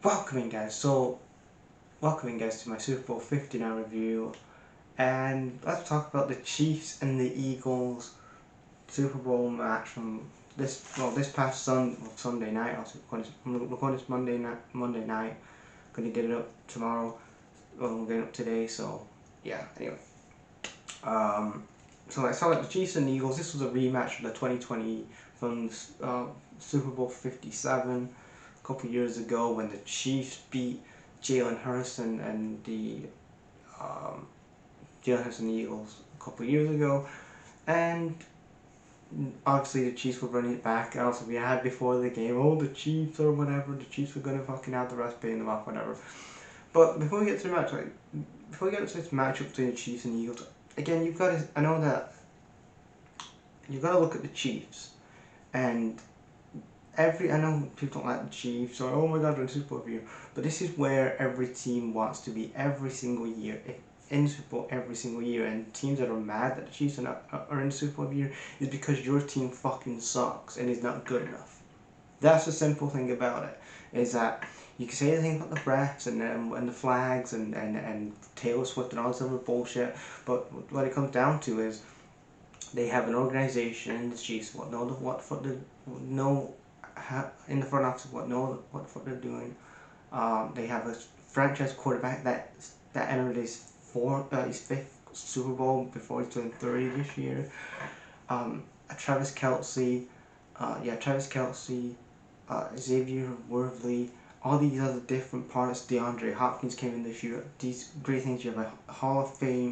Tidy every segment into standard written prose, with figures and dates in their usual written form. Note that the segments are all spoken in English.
Welcoming guys to my Super Bowl 59 review, and let's talk about the Chiefs and the Eagles Super Bowl match from this past Sunday night. I'm recording this Monday night. Gonna get it up tomorrow. Well, I'm getting it up today. So yeah. Anyway, so let's talk about the Chiefs and the Eagles. This was a rematch of the 2020 from Super Bowl 57 a couple years ago when the Chiefs beat Jalen Hurts and the Eagles a couple years ago, and obviously the Chiefs were running it back. And also we had before the game, the Chiefs or whatever, the Chiefs were gonna fucking have the rest paying them off, whatever. But before we get to the match, before we get to this matchup between the Chiefs and the Eagles, again I know that you've got to look at the Chiefs, and I know people don't like the Chiefs or oh my god they're in Super Bowl every year, but this is where every team wants to be every single year. In Super Bowl every single year, and teams that are mad that the Chiefs are in the Super Bowl every year is because your team fucking sucks and is not good enough. That's the simple thing about it, is that you can say anything about the refs and the flags and Taylor Swift and all this other bullshit, but what it comes down to is they have an organization in the Chiefs in the front office what they're doing. They have a franchise quarterback that entered his fifth Super Bowl before he's turned 30 this year. Travis Kelce, Xavier Worthy, all these other different parts. DeAndre Hopkins came in this year. These great things. You have a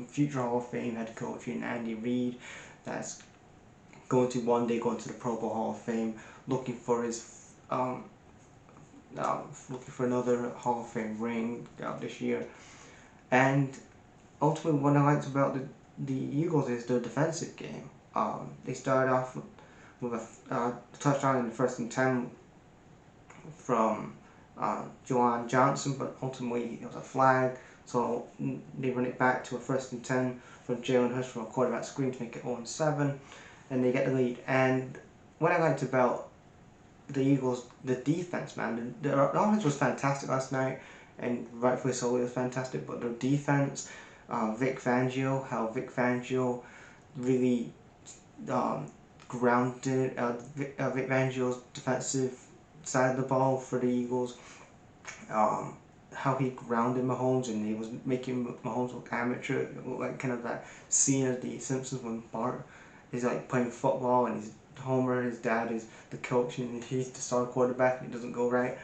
future Hall of Fame head coach in Andy Reid, that's going to one day go into the Pro Bowl Hall of Fame, looking for another Hall of Fame ring this year. And ultimately, what I liked about the Eagles is their defensive game. They started off with a touchdown in the 1st and 10 from Juwan Johnson, but ultimately it was a flag, so they run it back to a 1st and 10 from Jalen Hurts from a quarterback screen to make it 0-7, and they get the lead. And what I liked about the Eagles, the defense, man, the offense was fantastic last night, and rightfully so, it was fantastic, but their defense, Vic Fangio really grounded Vic Fangio's defensive side of the ball for the Eagles. How he grounded Mahomes, and he was making Mahomes look amateur, like kind of that scene of The Simpsons when Bart is like playing football and he's Homer, his dad is the coach, and he's the star quarterback and it doesn't go right.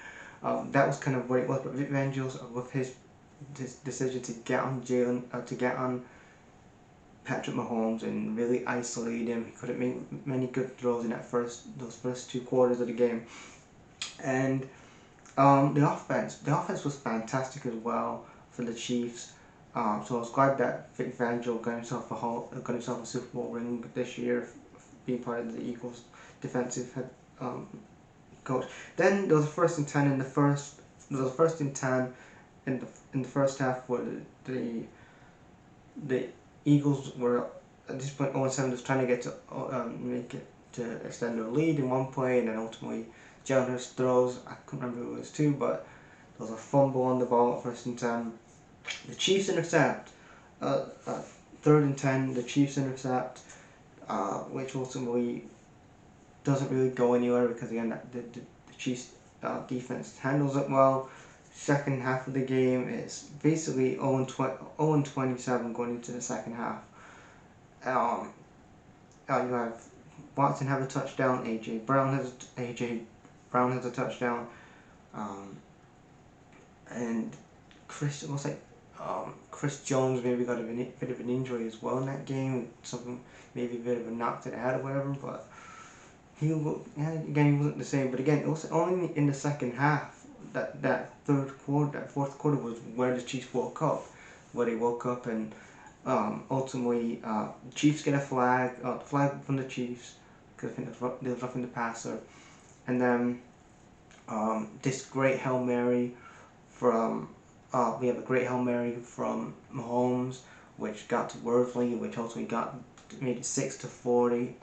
That was kind of what it was. But Vic Fangio's, with his decision to get on Patrick Mahomes and really isolate him, he couldn't make many good throws in those first 2 quarters of the game. And the offense was fantastic as well for the Chiefs. So I was glad that Vic Fangio got himself a Super Bowl ring this year, being part of the Eagles' defensive head coach. Then there was a 1st and 10 in the first. There was a 1st and 10 in the first half where the Eagles were at this point 0-7, just trying to get to make it to extend their lead in one play, and then ultimately Jalen Hurts throws. I couldn't remember who it was to, but there was a fumble on the ball at 1st and 10. The Chiefs intercept. 3rd and 10. The Chiefs intercept, which ultimately doesn't really go anywhere because again the Chiefs defense handles it well. Second half of the game is basically 0-27 going into the second half. You have Watson have a touchdown. AJ Brown has a touchdown, and Chris Jones maybe got a bit of an injury as well in that game. Something, maybe a bit of a knock to the head or whatever. But he wasn't the same. But again, it was only in the second half that fourth quarter was where the Chiefs woke up, and ultimately the Chiefs get a flag from the Chiefs because I think they were roughing the passer, and then this great Hail Mary from we have a great Hail Mary from Mahomes, which got to Worthy, which ultimately made it 6-40,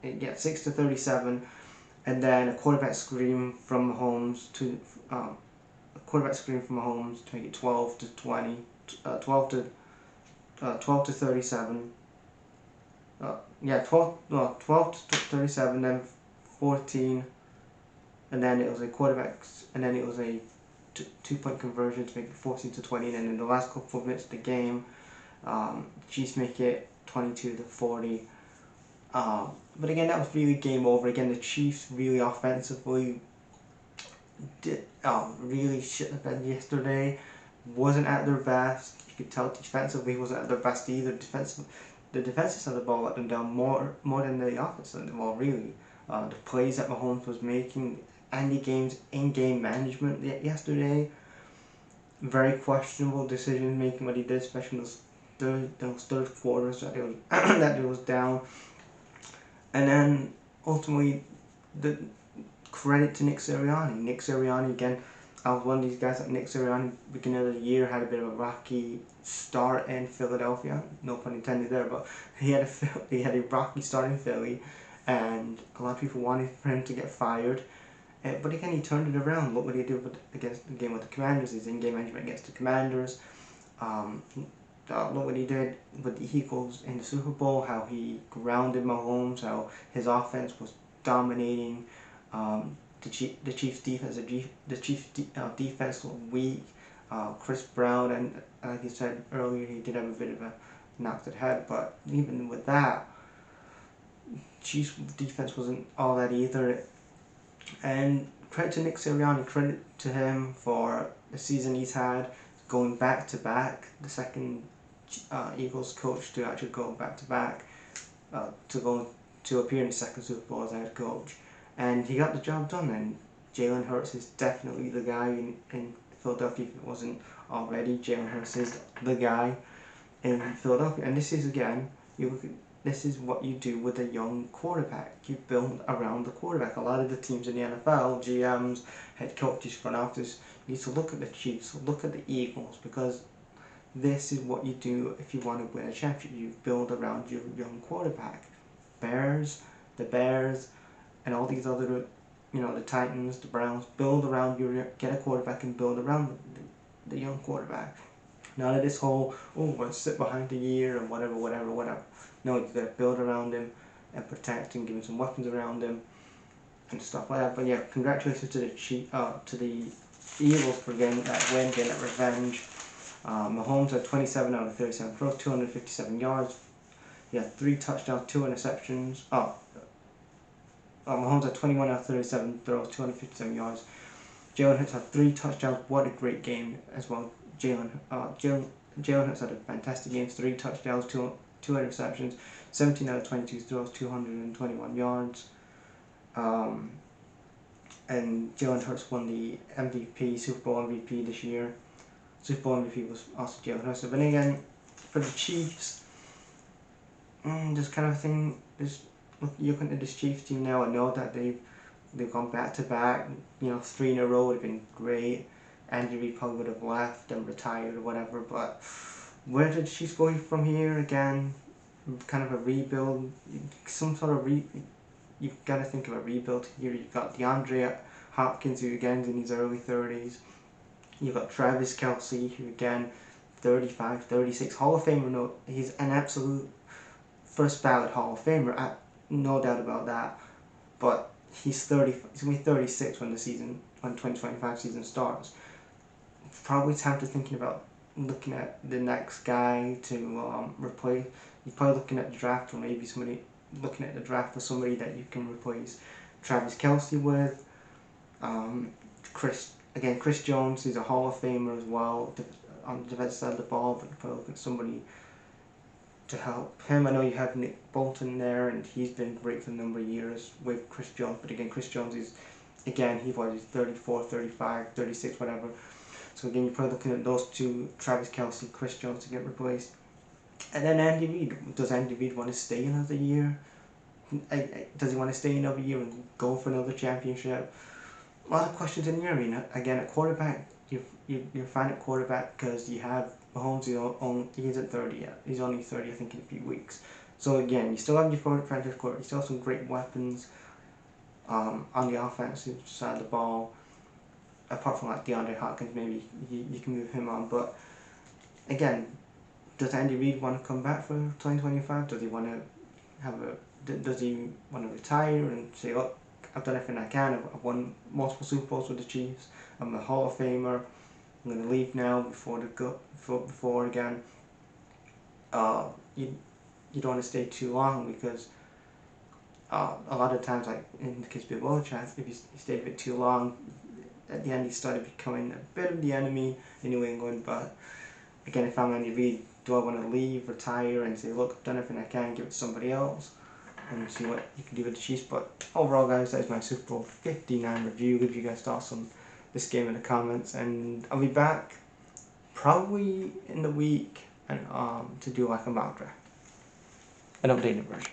6-37, and then a quarterback screen from Mahomes to quarterback screen from Mahomes to make it 12 to 20, 12 to 37. 12 to 37, then 14, and then it was a quarterbacks, and then it was a 2-point conversion to make it 14 to 20, and then in the last couple of minutes of the game, Chiefs make it 22 to 40. But again, that was really game over. Again, the Chiefs really offensively did really shit the bed yesterday. Wasn't at their best. You could tell defensively wasn't at their best either. The defensive side of the ball let them down more than the offensive side of the ball, really. The plays that Mahomes was making, Andy Game's in-game management yesterday, very questionable decision making what he did, especially in those third quarters that it was down. And then ultimately, the credit to Nick Sirianni. Nick Sirianni, again, I was one of these guys that Nick Sirianni, beginning of the year, had a bit of a rocky start in Philadelphia. No pun intended there, but he had a rocky start in Philly, and a lot of people wanted for him to get fired. But again, he turned it around. Look what he did against the game with the Commanders. His in-game management against the Commanders. Look what he did with the Eagles in the Super Bowl. How he grounded Mahomes. How his offense was dominating. The Chiefs' defense. The Chiefs' defense was weak. Chris Brown, and like you said earlier, he did have a bit of a knock to the head. But even with that, Chiefs' defense wasn't all that either. And credit to Nick Sirianni, credit to him for the season he's had, going back to back, the second Eagles coach to actually go back to back, to appear in the second Super Bowl as a head coach, and he got the job done. And Jalen Hurts is definitely the guy in Philadelphia. If it wasn't already, Jalen Hurts is the guy in Philadelphia. And this is, again, this is what you do with a young quarterback. You build around the quarterback. A lot of the teams in the NFL, GMs, head coaches, front office, need to look at the Chiefs, look at the Eagles, because this is what you do if you want to win a championship. You build around your young quarterback. The Bears, and all these other, the Titans, the Browns, build around get a quarterback and build around the young quarterback. None of this whole, we'll sit behind the year and whatever. No, you gotta build around him and protect him, give him some weapons around him and stuff like that. But yeah, congratulations to the Eagles for getting that win, getting that revenge. Mahomes had 27 out of 37 throws, 257 yards. He had 3 touchdowns, 2 interceptions. Mahomes had 21 out of 37 throws, 257 yards. Jalen Hurts had 3 touchdowns. What a great game as well. Jalen Hurts had a fantastic game. 3 touchdowns, 2 interceptions, 17 out of 22 throws, 221 yards. And Jalen Hurts won the MVP, Super Bowl MVP this year. Super Bowl MVP was also Jalen Hurts. But again, for the Chiefs, this kind of thing, looking at this Chiefs team now, I know that they've gone back to back, 3 in a row would have been great. Andy Reid probably would have left and retired or whatever, but where did the Chiefs go from here? Again, kind of a rebuild, you've got to think of a rebuild here. You've got DeAndre Hopkins, who again is in his early 30s. You've got Travis Kelce, who again, 35, 36, Hall of Famer. No, he's an absolute first ballot Hall of Famer, no doubt about that. But he's 30. He's gonna be 36 when the 2025 season starts. Probably time to thinking about looking at the next guy to replace. You're probably looking at the draft, or maybe looking at the draft for somebody that you can replace Travis Kelce with. Chris Jones is a Hall of Famer as well on the defensive side of the ball, but you probably look at somebody to help him. I know you have Nick Bolton there, and he's been great for a number of years with Chris Jones, but again, Chris Jones is, he's 34, 35, 36, whatever. So again, you're probably looking at those two, Travis Kelce, Chris Jones, to get replaced. And then Andy Reid. Does Andy Reid want to stay another year? Does he want to stay another year and go for another championship? A lot of questions in the air. I mean, again, at quarterback, you're fine at quarterback because you have Mahomes. He isn't 30 yet. He's only 30, I think, in a few weeks. So again, you still have your franchise quarterback. You still have some great weapons on the offensive side of the ball. apart from like DeAndre Hopkins, maybe you can move him on. But again, does Andy Reid want to come back for 2025? Does he want to have a? Does he want to retire and say, look, I've done everything I can. I've won multiple Super Bowls with the Chiefs. I'm a Hall of Famer. I'm going to leave now before again. You don't want to stay too long because a lot of times, like in the case of Bill Belichick, if you stay a bit too long, at the end he started becoming a bit of the enemy in New England. But again, if I'm Andy Reid, do I want to leave, retire, and say, look, I've done everything I can, give it to somebody else, and see what you can do with the Chiefs? But overall, guys, that is my Super Bowl 59 review. Leave you guys thoughts on this game in the comments, and I'll be back probably in the week and to do like a mock draft, an updated version.